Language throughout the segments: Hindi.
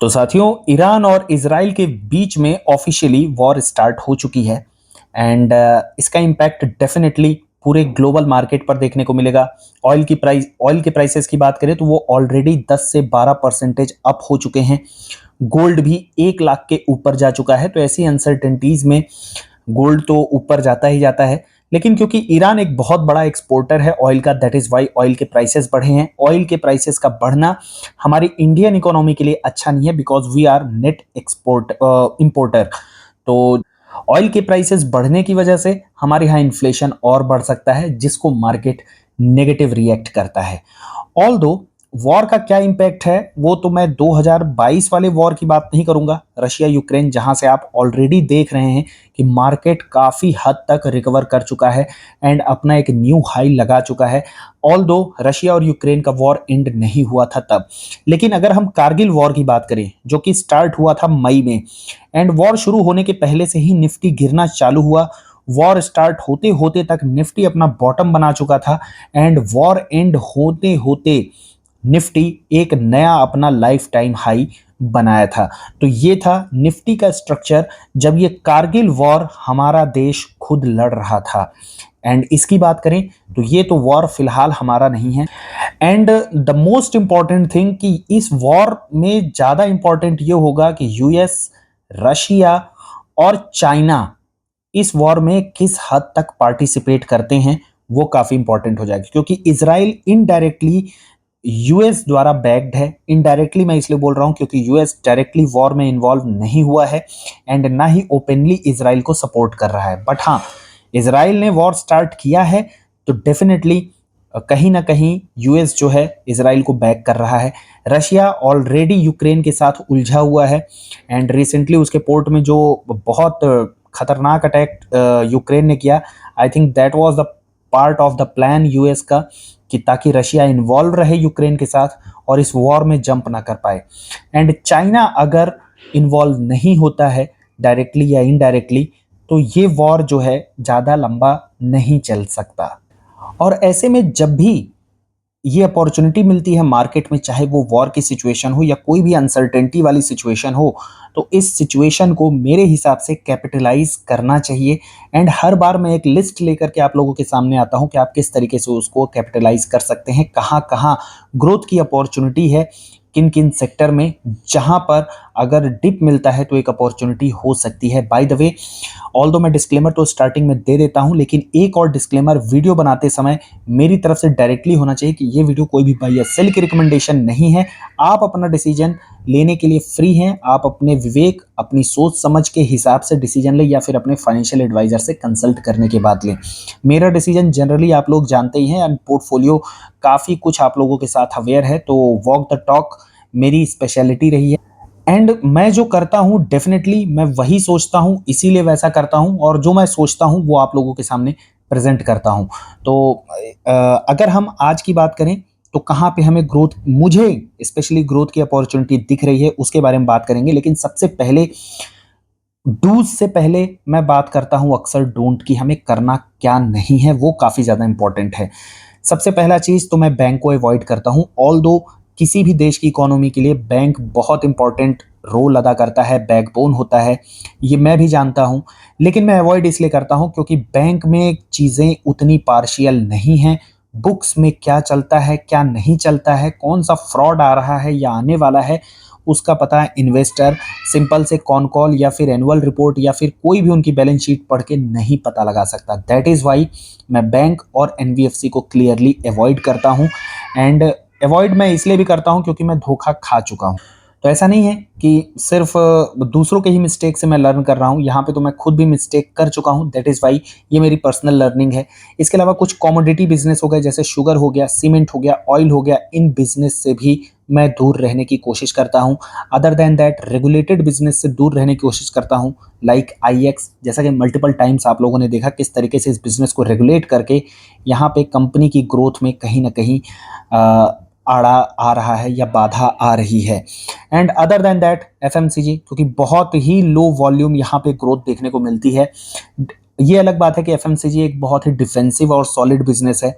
तो साथियों, ईरान और इजराइल के बीच में ऑफिशियली वॉर स्टार्ट हो चुकी है एंड इसका इम्पैक्ट डेफिनेटली पूरे ग्लोबल मार्केट पर देखने को मिलेगा। ऑयल के प्राइसेस की बात करें तो वो ऑलरेडी 10 से 12% अप हो चुके हैं। गोल्ड भी 1 लाख के ऊपर जा चुका है। तो ऐसी अनसर्टेनिटीज में गोल्ड तो ऊपर जाता ही जाता है, लेकिन क्योंकि ईरान एक बहुत बड़ा एक्सपोर्टर है ऑयल का, दैट इज वाई ऑयल के प्राइसेस बढ़े हैं। ऑयल के प्राइसेस का बढ़ना हमारी इंडियन इकोनॉमी के लिए अच्छा नहीं है, because we are net export importer. तो ऑयल के प्राइसेस बढ़ने की वजह से हमारे यहाँ इन्फ्लेशन और बढ़ सकता है, जिसको मार्केट नेगेटिव रिएक्ट करता है। ऑल दो वॉर का क्या इंपैक्ट है वो तो मैं 2022 वाले वॉर की बात नहीं करूंगा, रशिया यूक्रेन, जहां से आप ऑलरेडी देख रहे हैं कि मार्केट काफी हद तक रिकवर कर चुका है एंड अपना एक न्यू हाई लगा चुका है। ऑल दो रशिया और यूक्रेन का वॉर एंड नहीं हुआ था तब, लेकिन अगर हम कारगिल वॉर की बात करें जो कि स्टार्ट हुआ था मई में, एंड वॉर शुरू होने के पहले से ही निफ्टी गिरना चालू हुआ। वॉर स्टार्ट होते होते तक निफ्टी अपना बॉटम बना चुका था एंड वॉर एंड होते होते निफ्टी एक नया अपना लाइफ टाइम हाई बनाया था। तो ये था निफ्टी का स्ट्रक्चर जब ये कारगिल वॉर हमारा देश खुद लड़ रहा था। एंड इसकी बात करें तो ये तो वॉर फिलहाल हमारा नहीं है। And the most important thing कि इस वॉर में ज्यादा इंपॉर्टेंट ये होगा कि यूएस, रशिया और चाइना इस वॉर में किस हद तक पार्टिसिपेट करते हैं, वो काफी इंपॉर्टेंट हो जाएगा। क्योंकि इसराइल इनडायरेक्टली यूएस द्वारा बैक्ड है। इनडायरेक्टली मैं इसलिए बोल रहा हूं क्योंकि यूएस डायरेक्टली वॉर में इन्वॉल्व नहीं हुआ है एंड ना ही ओपनली इसराइल को सपोर्ट कर रहा है। बट हाँ, इसराइल ने वॉर स्टार्ट किया है तो डेफिनेटली कहीं ना कहीं यूएस जो है इसराइल को बैक कर रहा है। रशिया ऑलरेडी यूक्रेन के साथ उलझा हुआ है एंड रिसेंटली उसके पोर्ट में जो बहुत खतरनाक अटैक यूक्रेन ने किया, I think that was the part of the plan US का, कि ताकि रशिया इन्वॉल्व रहे यूक्रेन के साथ और इस वॉर में जंप ना कर पाए। एंड चाइना अगर इन्वॉल्व नहीं होता है डायरेक्टली या इनडायरेक्टली तो ये वॉर जो है ज़्यादा लंबा नहीं चल सकता। और ऐसे में जब भी ये अपॉर्चुनिटी मिलती है मार्केट में, चाहे वो वॉर की सिचुएशन हो या कोई भी अनसर्टेनिटी वाली सिचुएशन हो, तो इस सिचुएशन को मेरे हिसाब से कैपिटलाइज करना चाहिए। एंड हर बार मैं एक लिस्ट लेकर के आप लोगों के सामने आता हूं कि आप किस तरीके से उसको कैपिटलाइज कर सकते हैं, कहाँ कहाँ ग्रोथ की अपॉर्चुनिटी है, किन किन सेक्टर में, जहां पर अगर डिप मिलता है तो एक अपॉर्चुनिटी हो सकती है। बाय द वे, ऑल्दो मैं डिस्क्लेमर तो स्टार्टिंग में दे देता हूं, लेकिन एक और डिस्क्लेमर, वीडियो बनाते समय मेरी तरफ से डायरेक्टली होना चाहिए कि ये वीडियो कोई भी बाय या सेल की रिकमेंडेशन नहीं है। आप अपना डिसीजन लेने के लिए फ्री हैं। आप अपने विवेक, अपनी सोच समझ के हिसाब से डिसीजन लें या फिर अपने फाइनेंशियल एडवाइजर से कंसल्ट करने के बाद लें। मेरा डिसीजन जनरली आप लोग जानते ही हैं एंड पोर्टफोलियो काफ़ी कुछ आप लोगों के साथ अवेयर है, तो वॉक द टॉक मेरी स्पेशलिटी रही है। एंड मैं जो करता हूँ डेफिनेटली मैं वही सोचता हूँ, इसीलिए वैसा करता हूँ, और जो मैं सोचता हूँ वो आप लोगों के सामने प्रेजेंट करता हूँ। तो अगर हम आज की बात करें तो कहाँ पे हमें ग्रोथ, मुझे स्पेशली ग्रोथ की अपॉर्चुनिटी दिख रही है उसके बारे में बात करेंगे। लेकिन सबसे पहले डूज से पहले मैं बात करता हूँ अक्सर डोंट की, हमें करना क्या नहीं है, वो काफ़ी ज़्यादा इंपॉर्टेंट है। सबसे पहला चीज़ तो मैं बैंक को अवॉइड करता हूँ। ऑल दो किसी भी देश की इकोनॉमी के लिए बैंक बहुत इंपॉर्टेंट रोल अदा करता है, बैकबोन होता है, ये मैं भी जानता हूँ, लेकिन मैं अवॉइड इसलिए करता हूँ क्योंकि बैंक में चीज़ें उतनी पार्शियल नहीं हैं। बुक्स में क्या चलता है, क्या नहीं चलता है, कौन सा फ्रॉड आ रहा है या आने वाला है, उसका पता है इन्वेस्टर सिंपल से कॉन कॉल या फिर एनुअल रिपोर्ट या फिर कोई भी उनकी बैलेंस शीट पढ़ के नहीं पता लगा सकता। दैट इज़ वाई मैं बैंक और एनबीएफसी को क्लियरली अवॉइड करता हूँ। एंड अवॉइड मैं इसलिए भी करता हूँ क्योंकि मैं धोखा खा चुका हूँ। तो ऐसा नहीं है कि सिर्फ दूसरों के ही मिस्टेक से मैं लर्न कर रहा हूँ, यहाँ पे तो मैं खुद भी मिस्टेक कर चुका हूँ। दैट इज़ वाई ये मेरी पर्सनल लर्निंग है। इसके अलावा कुछ कॉमोडिटी बिजनेस हो गए, जैसे शुगर हो गया, सीमेंट हो गया, ऑयल हो गया, इन बिजनेस से भी मैं दूर रहने की कोशिश करता हूँ। Other than that regulated business से दूर रहने की कोशिश करता हूँ, लाइक आईएक्स, जैसा कि मल्टीपल टाइम्स आप लोगों ने देखा किस तरीके से इस बिजनेस को रेगुलेट करके यहाँ पे कंपनी की ग्रोथ में कहीं ना कहीं आड़ा आ रहा है या बाधा आ रही है। And other than that FMCG, क्योंकि बहुत ही लो वॉल्यूम यहाँ पे ग्रोथ देखने को मिलती है। ये अलग बात है कि एफएमसीजी एक बहुत ही डिफेंसिव और सॉलिड बिजनेस है,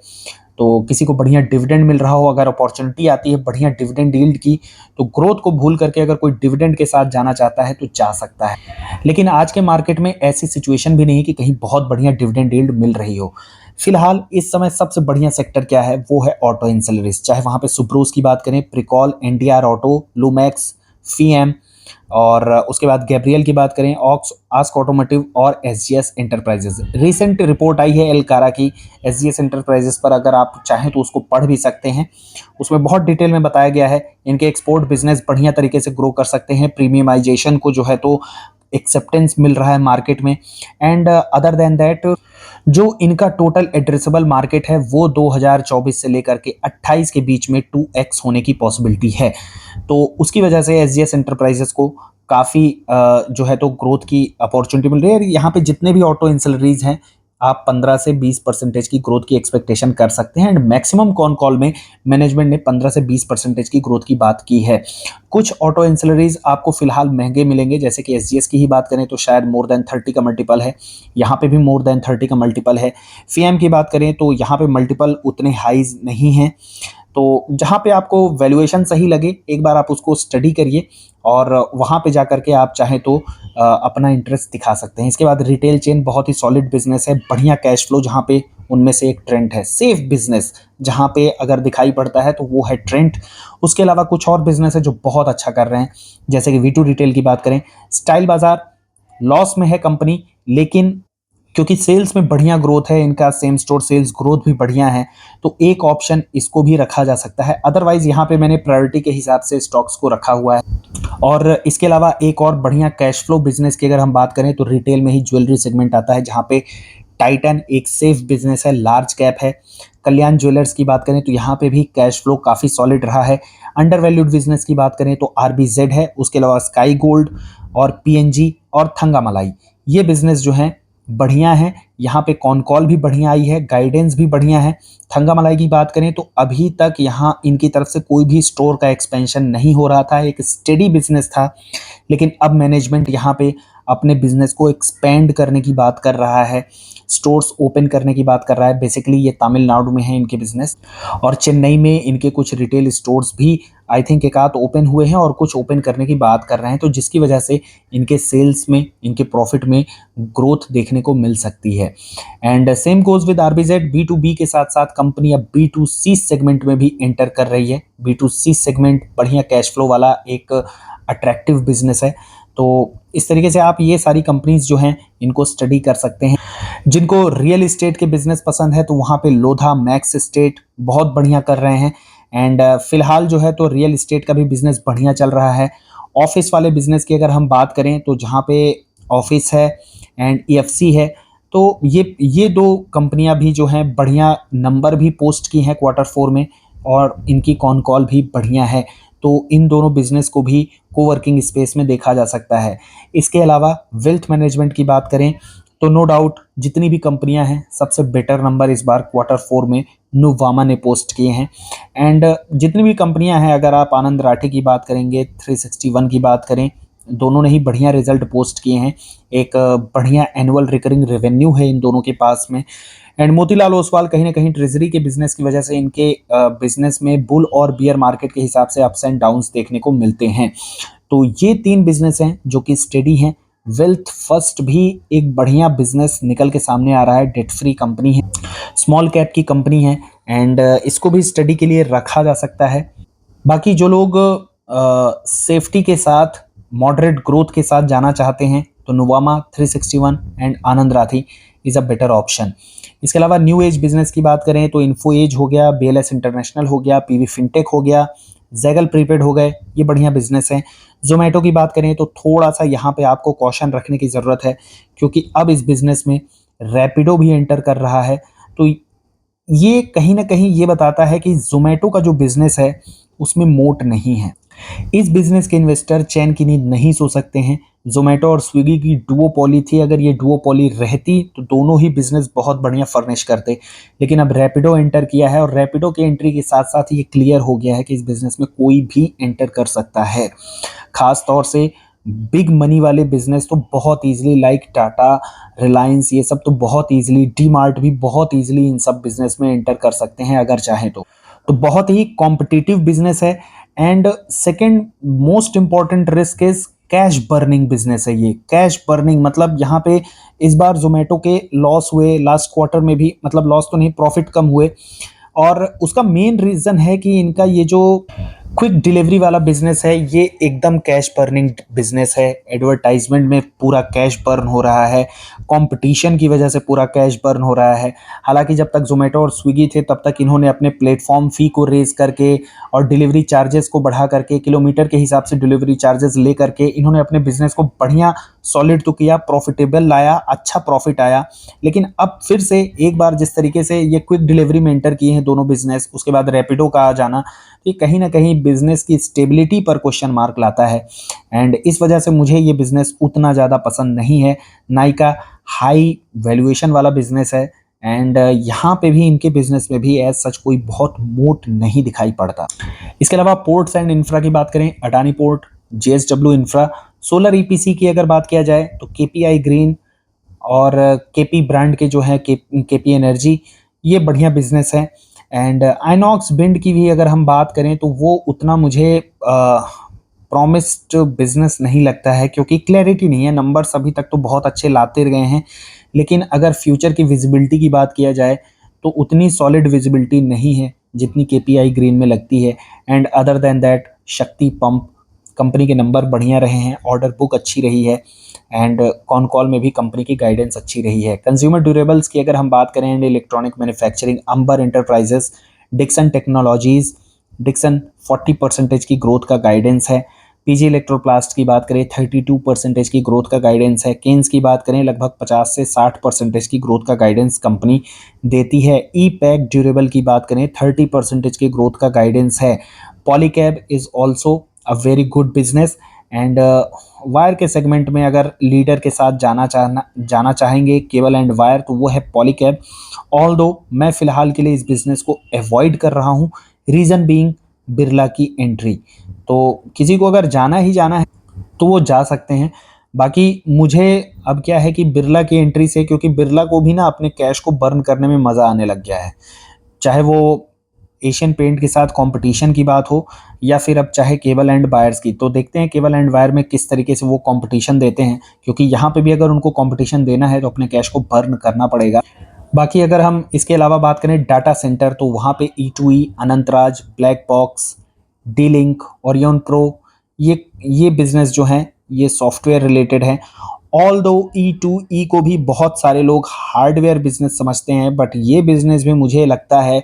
तो किसी को बढ़िया डिविडेंड मिल रहा हो, अगर अपॉर्चुनिटी आती है बढ़िया डिविडेंड यील्ड की, तो ग्रोथ को भूल करके अगर कोई डिविडेंड के साथ जाना चाहता है तो जा सकता है। लेकिन आज के मार्केट में ऐसी सिचुएशन भी नहीं कि कहीं बहुत बढ़िया डिविडेंड यील्ड मिल रही हो। फिलहाल इस समय सबसे बढ़िया सेक्टर क्या है, वो है ऑटो इंसलरीज। चाहे वहां पे सुप्रोस की बात करें, प्रिकॉल, एनडीआर ऑटो, लूमैक्स, फीएम, और उसके बाद गैब्रियल की बात करें, ऑक्स, आस्क ऑटोमोटिव और एसजीएस एंटरप्राइजेस। रिसेंट रिपोर्ट आई है एलकारा की एसजीएस एंटरप्राइजेस पर, अगर आप चाहें तो उसको पढ़ भी सकते हैं। उसमें बहुत डिटेल में बताया गया है इनके एक्सपोर्ट बिजनेस बढ़िया तरीके से ग्रो कर सकते हैं, प्रीमियमाइजेशन को जो है तो एक्सेप्टेंस मिल रहा है मार्केट में, एंड अदर देन दैट जो इनका टोटल एड्रेसेबल मार्केट है वो 2024 से लेकर के 28 के बीच में 2x होने की पॉसिबिलिटी है। तो उसकी वजह से एसजीएस एंटरप्राइजेस को काफ़ी जो है तो ग्रोथ की अपॉर्चुनिटी मिल रही है। यहाँ पे जितने भी ऑटो इंसलरीज हैं, आप 15 से 20% की ग्रोथ की एक्सपेक्टेशन कर सकते हैं, एंड मैक्सिमम कॉन कॉल में मैनेजमेंट ने 15 से 20% की ग्रोथ की बात की है। कुछ ऑटो इंसलरीज आपको फिलहाल महंगे मिलेंगे, जैसे कि एसजीएस की ही बात करें तो शायद मोर देन 30 का मल्टीपल है, यहाँ पे भी मोर देन 30 का मल्टीपल है। फीएम की बात करें तो यहाँ पे मल्टीपल उतने हाईज नहीं हैं। तो जहाँ पे आपको वैल्यूएशन सही लगे एक बार आप उसको स्टडी करिए, और वहाँ पे जा करके आप चाहें तो अपना इंटरेस्ट दिखा सकते हैं। इसके बाद रिटेल चेन बहुत ही सॉलिड बिजनेस है, बढ़िया कैश फ्लो, जहाँ पे उनमें से एक ट्रेंड है। सेफ बिजनेस जहाँ पे अगर दिखाई पड़ता है तो वो है ट्रेंड। उसके अलावा कुछ और बिजनेस है जो बहुत अच्छा कर रहे हैं, जैसे कि वी2 रिटेल की बात करें, स्टाइल बाजार लॉस में है कंपनी, लेकिन क्योंकि सेल्स में बढ़िया ग्रोथ है, इनका सेम स्टोर सेल्स ग्रोथ भी बढ़िया है, तो एक ऑप्शन इसको भी रखा जा सकता है। अदरवाइज यहाँ पे मैंने प्रायोरिटी के हिसाब से स्टॉक्स को रखा हुआ है। और इसके अलावा एक और बढ़िया कैश फ्लो बिजनेस की अगर हम बात करें तो रिटेल में ही ज्वेलरी सेगमेंट आता है, जहाँ पे टाइटन एक सेफ बिजनेस है, लार्ज कैप है। कल्याण ज्वेलर्स की बात करें तो यहाँ पे भी कैश फ्लो काफ़ी सॉलिड रहा है। अंडर वैल्यूड बिजनेस की बात करें तो आरबीजेड है, उसके अलावा स्काई गोल्ड और पीएनजी और थंगामलाई, ये बिजनेस जो है बढ़िया है। यहाँ पे कॉन कॉल भी बढ़िया आई है, गाइडेंस भी बढ़िया है। थंगामलाई की बात करें तो अभी तक यहाँ इनकी तरफ से कोई भी स्टोर का एक्सपेंशन नहीं हो रहा था, एक स्टेडी बिजनेस था, लेकिन अब मैनेजमेंट यहाँ पे अपने बिजनेस को एक्सपेंड करने की बात कर रहा है, स्टोर्स ओपन करने की बात कर रहा है। बेसिकली ये तमिलनाडु में है इनके बिजनेस, और चेन्नई में इनके कुछ रिटेल स्टोर्स भी आई थिंक एक आध ओपन हुए हैं और कुछ ओपन करने की बात कर रहे हैं, तो जिसकी वजह से इनके सेल्स में, इनके प्रॉफिट में ग्रोथ देखने को मिल सकती है। And same goes with RBZ, बी2बी के साथ साथ कंपनी अब बी2सी सेगमेंट में भी एंटर कर रही है। बी2सी सेगमेंट बढ़िया कैश फ्लो वाला एक अट्रैक्टिव बिजनेस है। तो इस तरीके से आप ये सारी कंपनीज जो हैं इनको स्टडी कर सकते हैं। जिनको रियल इस्टेट के बिजनेस पसंद है तो वहाँ पे लोधा, मैक्स एस्टेट बहुत बढ़िया कर रहे हैं। एंड फिलहाल जो है तो रियल इस्टेट का भी बिजनेस बढ़िया चल रहा है। ऑफिस वाले बिजनेस की अगर हम बात करें तो जहाँ पे ऑफिस है एंड ईएफसी है, तो ये दो कंपनियां भी जो हैं बढ़िया नंबर भी पोस्ट की हैं क्वार्टर 4 में, और इनकी कॉन कॉल भी बढ़िया है। तो इन दोनों बिजनेस को भी कोवर्किंग स्पेस में देखा जा सकता है। इसके अलावा वेल्थ मैनेजमेंट की बात करें तो नो डाउट जितनी भी कंपनियां हैं सबसे बेटर नंबर इस बार क्वार्टर 4 में नुवामा ने पोस्ट किए हैं। एंड जितनी भी कंपनियां हैं, अगर आप आनंद राठी की बात करेंगे, 361 की बात करें, दोनों ने ही बढ़िया रिजल्ट पोस्ट किए हैं। एक बढ़िया एनुअल रिकरिंग रेवेन्यू है इन दोनों के पास में। एंड मोतीलाल ओसवाल कहीं ना कहीं ट्रेजरी के बिजनेस की वजह से इनके बिजनेस में बुल और बियर मार्केट के हिसाब से अप्स एंड डाउन्स देखने को मिलते हैं। तो ये 3 बिजनेस हैं जो कि स्टेडी हैं। वेल्थ फर्स्ट भी एक बढ़िया बिजनेस निकल के सामने आ रहा है, डेट फ्री कंपनी है, स्मॉल कैप की कंपनी है, एंड इसको भी स्टडी के लिए रखा जा सकता है। बाकी जो लोग सेफ्टी के साथ मॉडरेट ग्रोथ के साथ जाना चाहते हैं तो Nuvama, 361 and Anand Rathi is a better option. इसके अलावा न्यू एज बिजनेस की बात करें तो इन्फो एज हो गया, बीएलएस इंटरनेशनल हो गया, पीवी फिनटेक हो गया, जैगल प्रीपेड हो गए, ये बढ़िया बिजनेस है। जोमेटो की बात करें तो थोड़ा सा यहाँ पे आपको कॉशन रखने की ज़रूरत है, क्योंकि अब इस बिजनेस में रैपिडो भी एंटर कर रहा है। तो ये कहीं ना कहीं ये बताता है कि जोमेटो का जो बिजनेस है उसमें मोट नहीं है। इस बिजनेस के इन्वेस्टर चैन की नींद नहीं सो सकते हैं। जोमेटो और स्विगी की डुओपोली थी, अगर ये डुओपोली रहती तो दोनों ही बिजनेस बहुत बढ़िया फर्निश करते, लेकिन अब रैपिडो एंटर किया है और रैपिडो की एंट्री के साथ साथ ये क्लियर हो गया है कि इस बिजनेस में कोई भी एंटर कर सकता है। खास तौर से बिग मनी वाले बिजनेस तो बहुत इजीली, लाइक टाटा, रिलायंस, ये सब तो बहुत इजीली, डी मार्ट भी बहुत इजीली इन सब बिजनेस में एंटर कर सकते हैं अगर चाहें तो बहुत ही कॉम्पिटिटिव बिजनेस है। And second most important risk is cash burning business है ये। कैश बर्निंग मतलब यहाँ पे इस बार जोमेटो के लॉस हुए, लास्ट क्वार्टर में भी, मतलब लॉस तो नहीं, प्रॉफिट कम हुए, और उसका मेन रीजन है कि इनका ये जो क्विक डिलीवरी वाला बिजनेस है ये एकदम कैश बर्निंग बिजनेस है। एडवर्टाइजमेंट में पूरा कैश बर्न हो रहा है, कंपटीशन की वजह से पूरा कैश बर्न हो रहा है। हालांकि जब तक जोमेटो और स्विगी थे तब तक इन्होंने अपने प्लेटफॉर्म फी को रेज करके और डिलीवरी चार्जेस को बढ़ा करके, किलोमीटर के हिसाब से डिलीवरी चार्जेस ले करके इन्होंने अपने बिजनेस को बढ़िया सॉलिड तो किया, प्रॉफिटेबल लाया, अच्छा प्रॉफिट आया। लेकिन अब फिर से एक बार जिस तरीके से ये क्विक डिलीवरी में एंटर किए हैं दोनों बिजनेस, उसके बाद रैपिडो का आ जाना, ये कहीं ना कहीं बिजनेस की स्टेबिलिटी पर क्वेश्चन मार्क लाता है। एंड इस वजह से मुझे ये बिजनेस उतना ज़्यादा पसंद नहीं है। नाइका हाई वैल्यूएशन वाला बिजनेस है, एंड यहाँ पे भी इनके बिजनेस में भी एज सच कोई बहुत मोट नहीं दिखाई पड़ता। इसके अलावा पोर्ट्स एंड इंफ्रा की बात करें, Adani port, JSW infra, solar EPC की अगर बात किया जाए तो केपीआई ग्रीन और केपी ब्रांड के जो है केपी एनर्जी, ये बढ़िया बिजनेस है। एंड आइनॉक्स विंड की भी अगर हम बात करें तो वो उतना मुझे प्रॉमिस्ड बिजनेस नहीं लगता है, क्योंकि क्लैरिटी नहीं है, नंबर्स अभी तक तो बहुत अच्छे लाते गए हैं, लेकिन अगर फ्यूचर की विजिबिलिटी की बात किया जाए तो उतनी सॉलिड विजिबिलिटी नहीं है जितनी केपीआई ग्रीन में लगती है। एंड अदर देन दैट शक्ति पंप कंपनी के नंबर बढ़िया रहे हैं, ऑर्डर बुक अच्छी रही है, एंड कॉन कॉल में भी कंपनी की गाइडेंस अच्छी रही है। कंज्यूमर ड्यूरेबल्स की अगर हम बात करें and electronic manufacturing, Amber Enterprises, Dixon Technologies, Dixon 40% की ग्रोथ का गाइडेंस है। पीजी इलेक्ट्रोप्लास्ट की बात करें 32% की ग्रोथ का गाइडेंस है। केन्स की बात करें लगभग 50 से 60% की ग्रोथ का गाइडेंस कंपनी देती है। ई पैक ड्यूरेबल की बात करें 30% की ग्रोथ का गाइडेंस है। Polycab is also a very good business. And wire के सेगमेंट में अगर लीडर के साथ जाना चाहेंगे केबल एंड वायर, तो वो है पॉलीकैब। ऑल दो मैं फिलहाल के लिए इस बिजनेस को अवॉइड कर रहा हूँ, रीजन बीइंग बिरला की एंट्री। तो किसी को अगर जाना ही जाना है तो वो जा सकते हैं। बाकी मुझे अब क्या है कि बिरला की एंट्री से, क्योंकि बिरला को भी ना अपने कैश को बर्न करने में मज़ा आने लग गया है, चाहे वो एशियन पेंट के साथ कंपटीशन की बात हो या फिर अब चाहे केबल एंड वायर्स की। तो देखते हैं केबल एंड वायर में किस तरीके से वो कंपटीशन देते हैं, क्योंकि यहाँ पे भी अगर उनको कंपटीशन देना है तो अपने कैश को बर्न करना पड़ेगा। बाकी अगर हम इसके अलावा बात करें डाटा सेंटर, तो वहाँ पे E2E, Anantraj, black box, D link, Orion pro, ये बिजनेस जो हैं ये सॉफ्टवेयर रिलेटेड है। ऑल दो E2E को भी बहुत सारे लोग हार्डवेयर बिजनेस समझते हैं, बट ये बिजनेस भी मुझे लगता है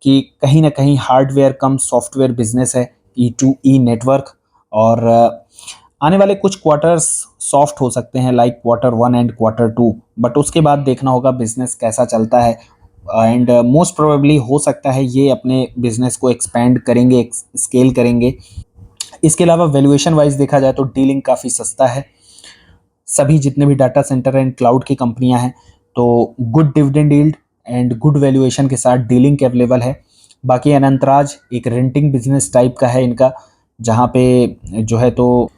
कि कहीं ना कहीं हार्डवेयर कम सॉफ्टवेयर बिजनेस है E2E नेटवर्क। और आने वाले कुछ क्वार्टर्स सॉफ्ट हो सकते हैं, like Q1 and Q2, but उसके बाद देखना होगा बिजनेस कैसा चलता है। एंड मोस्ट प्रोबेबली हो सकता है ये अपने बिजनेस को एक्सपेंड करेंगे, स्केल करेंगे। इसके अलावा वैल्यूएशन वाइज देखा जाए तो डीलिंग काफ़ी सस्ता है। सभी जितने भी डाटा सेंटर एंड क्लाउड की कंपनियां हैं तो good dividend yield and good valuation के साथ डीलिंग अवेलेबल है। बाकी अनंतराज एक रेंटिंग बिजनेस टाइप का है इनका, जहाँ पे जो है तो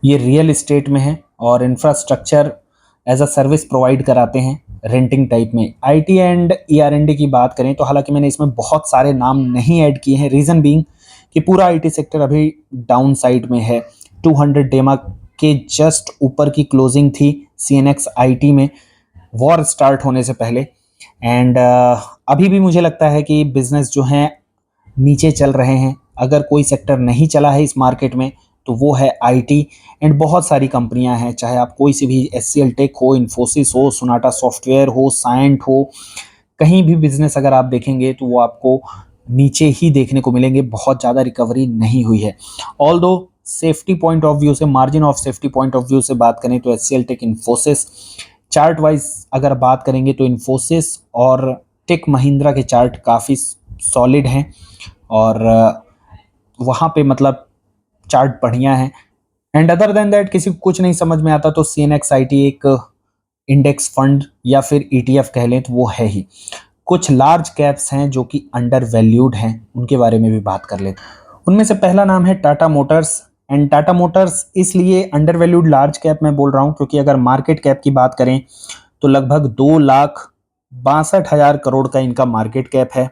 ये रियल एस्टेट में है और infrastructure as a service provide कराते हैं रेंटिंग टाइप में। आईटी एंड ER&D की बात करें तो हालांकि मैंने इसमें बहुत सारे नाम नहीं ऐड किए हैं, रीज़न बीइंग कि पूरा आईटी सेक्टर अभी डाउन साइड में है। 200 डेमा के जस्ट ऊपर की क्लोजिंग थी CNX आईटी में वॉर स्टार्ट होने से पहले। एंड अभी भी मुझे लगता है कि बिजनेस जो हैं नीचे चल रहे हैं। अगर कोई सेक्टर नहीं चला है इस मार्केट में तो वो है आईटी। एंड बहुत सारी कंपनियां हैं, चाहे आप कोई सी भी HCL टेक हो, इन्फोसिस हो, सोनाटा सॉफ्टवेयर हो, साइंट हो, कहीं भी बिजनेस अगर आप देखेंगे तो वो आपको नीचे ही देखने को मिलेंगे, बहुत ज़्यादा रिकवरी नहीं हुई है। ऑल दो सेफ्टी पॉइंट ऑफ व्यू से, margin of safety point of view से बात करें तो HCL tech, Infosys, chart wise अगर बात करेंगे तो इन्फोसिस और टेक महिंद्रा के चार्ट काफ़ी सॉलिड हैं और वहाँ पे मतलब चार्ट बढ़िया है। एंड अदर देन दैट किसी को कुछ नहीं समझ में आता तो CNX आईटी एक इंडेक्स फंड या फिर ETF कह लें तो वो है ही। कुछ लार्ज कैप्स हैं जो कि अंडर वैल्यूड हैं, उनके बारे में भी बात कर लेते हैं। उनमें से पहला नाम है Tata Motors and Tata Motors इसलिए अंडर वैल्यूड लार्ज कैप में बोल रहा हूं क्योंकि अगर मार्केट कैप की बात करें तो लगभग 2,62,000 करोड़ का इनका मार्केट कैप है।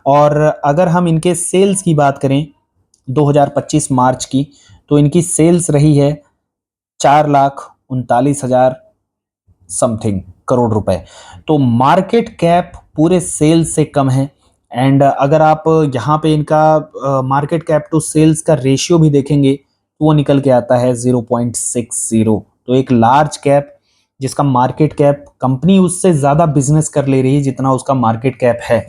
और अगर हम इनके सेल्स की बात करें 2025 मार्च की, तो इनकी सेल्स रही है 4,39,000 समथिंग करोड़ रुपए। तो मार्केट कैप पूरे सेल्स से कम है। एंड अगर आप यहाँ पे इनका मार्केट कैप टू सेल्स का रेशियो भी देखेंगे तो वो निकल के आता है 0.60। तो एक लार्ज कैप जिसका मार्केट कैप, कंपनी उससे ज्यादा बिजनेस कर ले रही है जितना उसका मार्केट कैप है।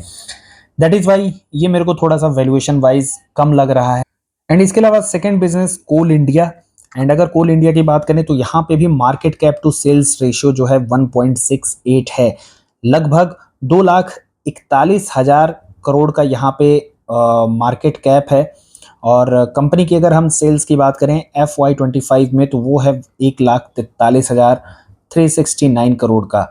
दैट इज वाई ये मेरे को थोड़ा सा वैल्यूएशन वाइज कम लग रहा है। एंड इसके अलावा second business Coal India. And अगर कोल इंडिया की बात करें तो यहाँ पे भी market cap to sales ratio जो है 1.68 है। लगभग 2,41,000 करोड़ का यहाँ पे मार्केट कैप है। और कंपनी की अगर हम सेल्स की बात करें FY25 में तो वो है 1,43,369 करोड़ का।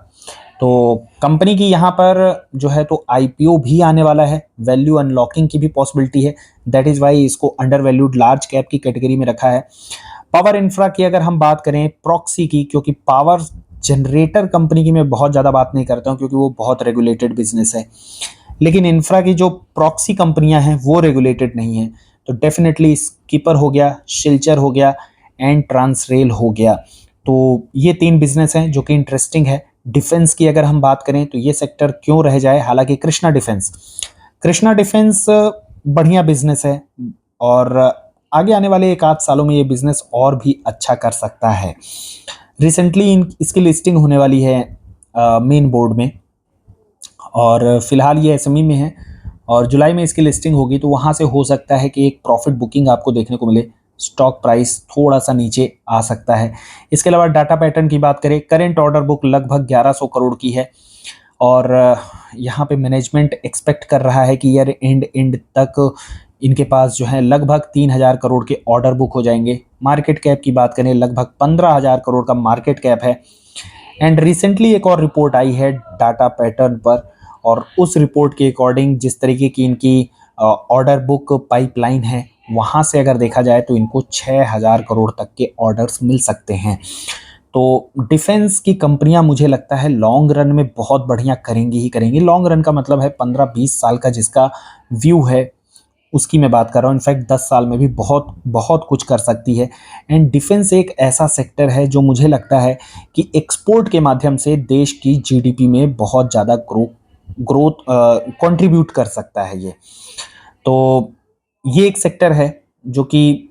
तो कंपनी की यहाँ पर जो है तो आईपीओ भी आने वाला है, वैल्यू अनलॉकिंग की भी पॉसिबिलिटी है। दैट इज वाई इसको अंडर वैल्यूड लार्ज कैप की कैटेगरी में रखा है। पावर इंफ्रा की अगर हम बात करें, प्रॉक्सी की, क्योंकि पावर जनरेटर कंपनी की मैं बहुत ज़्यादा बात नहीं करता हूँ क्योंकि वो बहुत रेगुलेटेड बिजनेस है, लेकिन इंफ्रा की जो प्रॉक्सी कंपनियां हैं वो रेगुलेटेड नहीं है। तो डेफिनेटली स्कीपर हो गया, शिल्चर हो गया एंड ट्रांसरेल हो गया। तो ये 3 बिजनेस हैं जो कि इंटरेस्टिंग है। डिफेंस की अगर हम बात करें तो ये सेक्टर क्यों रह जाए, हालांकि कृष्णा डिफेंस बढ़िया बिजनेस है और आगे आने वाले 1 आध सालों में ये बिजनेस और भी अच्छा कर सकता है। रिसेंटली इसकी लिस्टिंग होने वाली है मेन बोर्ड में और फिलहाल ये एसएमई में है और जुलाई में इसकी लिस्टिंग होगी, तो वहाँ से हो सकता है कि एक प्रॉफिट बुकिंग आपको देखने को मिले, स्टॉक प्राइस थोड़ा सा नीचे आ सकता है। इसके अलावा डाटा पैटर्न की बात करें, करेंट ऑर्डर बुक लगभग 1100 करोड़ की है और यहाँ पे मैनेजमेंट एक्सपेक्ट कर रहा है कि ईयर एंड तक इनके पास जो है लगभग 3,000 करोड़ के ऑर्डर बुक हो जाएंगे। मार्केट कैप की बात करें लगभग 15,000 करोड़ का मार्केट कैप है। एंड रिसेंटली एक और रिपोर्ट आई है डाटा पैटर्न पर और उस रिपोर्ट के अकॉर्डिंग जिस तरीके की इनकी ऑर्डर बुक पाइपलाइन है, वहाँ से अगर देखा जाए तो इनको 6,000 करोड़ तक के ऑर्डर्स मिल सकते हैं। तो डिफेंस की कंपनियां मुझे लगता है लॉन्ग रन में बहुत बढ़िया करेंगी ही करेंगी। लॉन्ग रन का मतलब है 15-20 साल का जिसका व्यू है उसकी मैं बात कर रहा हूँ। इनफैक्ट 10 साल में भी बहुत बहुत कुछ कर सकती है। एंड डिफेंस एक ऐसा सेक्टर है जो मुझे लगता है कि एक्सपोर्ट के माध्यम से देश की जीडीपी में बहुत ज़्यादा ग्रोथ कंट्रीब्यूट कर सकता है ये। तो ये एक सेक्टर है जो कि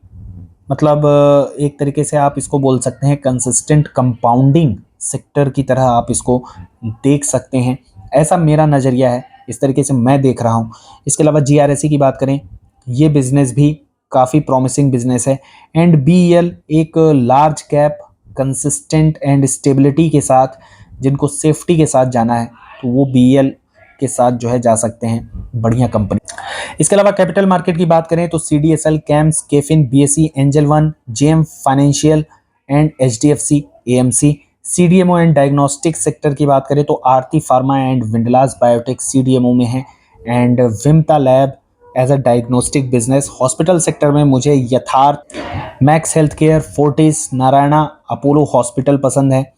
मतलब एक तरीके से आप इसको बोल सकते हैं कंसिस्टेंट कंपाउंडिंग सेक्टर की तरह आप इसको देख सकते हैं। ऐसा मेरा नज़रिया है, इस तरीके से मैं देख रहा हूँ। इसके अलावा जीआरएसई की बात करें, ये बिजनेस भी काफ़ी प्रॉमिसिंग बिजनेस है। एंड बीईएल एक large cap consistent and stability के साथ, जिनको सेफ्टी के साथ जाना है तो वो बीईएल के साथ जो है जा सकते हैं, बढ़िया कंपनी। इसके अलावा कैपिटल मार्केट की बात करें तो CDSL, CAMS, KFin, BSE, Angel One, JM Financial and HDFC AMC. CDMO and diagnostic sector की बात करें तो Aarti pharma and Windlas biotech CDMO में है and Vimta lab as a diagnostic business. Hospital sector में मुझे Yatharth, Max healthcare, Fortis, Narayana, Apollo hospital पसंद है।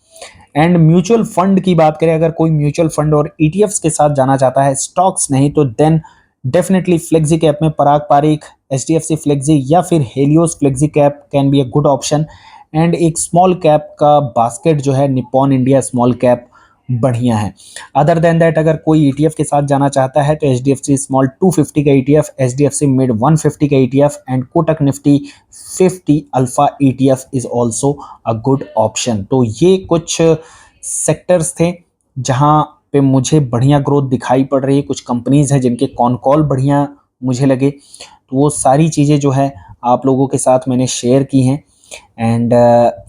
एंड म्यूचुअल फंड की बात करें, अगर कोई म्यूचुअल फंड और ईटीएफ्स के साथ जाना चाहता है, स्टॉक्स नहीं, तो देन डेफिनेटली फ्लेक्सी कैप में पराग पारिक, एचडीएफसी फ्लेक्सी या फिर Helios flexi cap can be a good option. And एक स्मॉल कैप का बास्केट जो है निप्पॉन इंडिया स्मॉल कैप बढ़िया है। अदर देन दैट अगर कोई ईटीएफ के साथ जाना चाहता है तो एचडीएफसी स्मॉल 250 का ईटीएफ, एचडीएफसी मिड 150 का ETF and Kotak Nifty 50 alpha ETF is also a good option. तो ये कुछ सेक्टर्स थे जहां पे मुझे बढ़िया ग्रोथ दिखाई पड़ रही है। कुछ कंपनीज हैं जिनके कॉन कॉल बढ़िया मुझे लगे, तो वो सारी चीज़ें जो है आप लोगों के साथ मैंने शेयर की हैं। एंड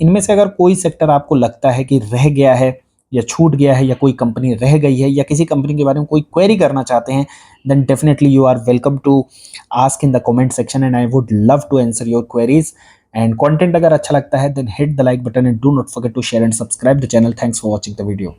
इनमें से अगर कोई सेक्टर आपको लगता है कि रह गया है या छूट गया है या कोई कंपनी रह गई है या किसी कंपनी के बारे में कोई क्वेरी करना चाहते हैं, then definitely you are welcome to ask in the comment section and I would love to answer your queries. And content अगर अच्छा लगता है then hit the like button and do not forget to share and subscribe the channel. Thanks for watching the video.